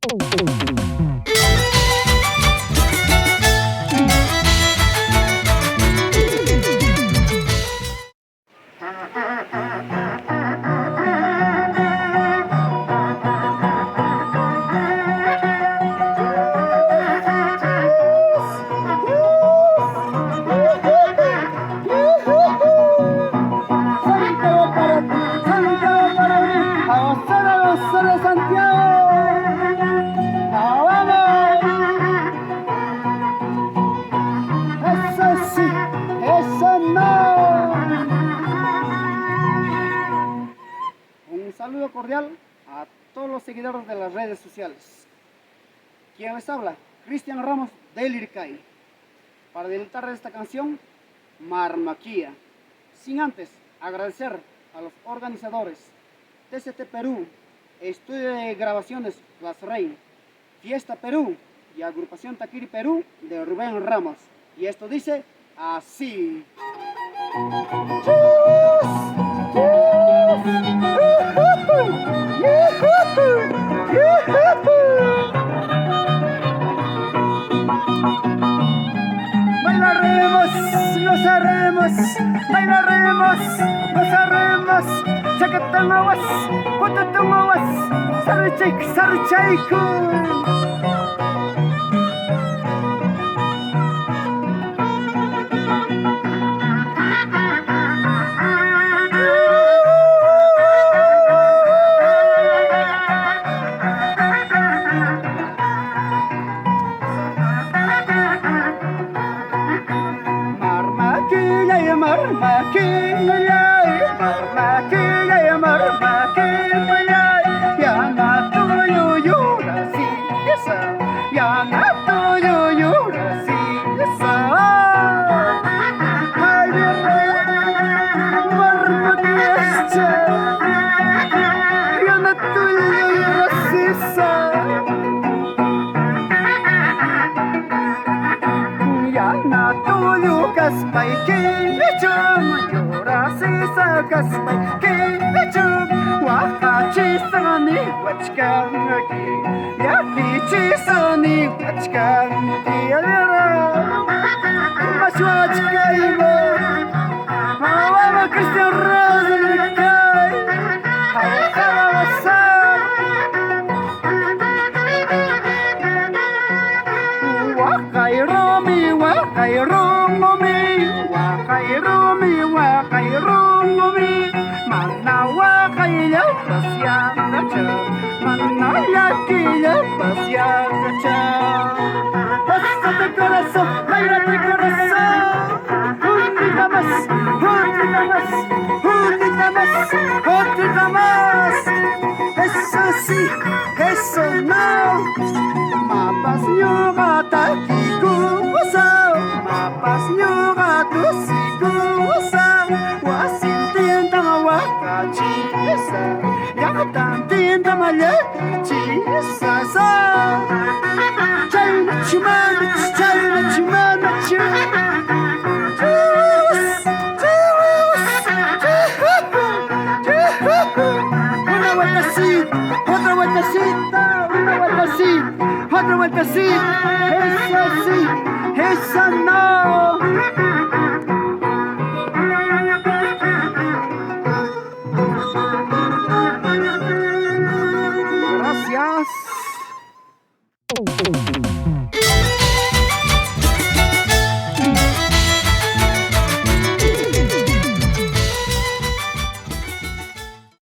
Un saludo cordial a todos los seguidores de las redes sociales. Quien les habla, Cristian Ramos del Ircay, para dedicar esta canción, Marmaquía. Sin antes agradecer a los organizadores, TCT Perú, Estudio de Grabaciones Las Rey, Fiesta Perú y Agrupación Taquiri Perú de Rubén Ramos. Y esto dice así. Bailaremos, gozaremos, bailaremos, gozaremos, chacatangawas, putatangawas, saruchaik, saruchaiku. Otra vuelta así, eso sí, eso no. Gracias.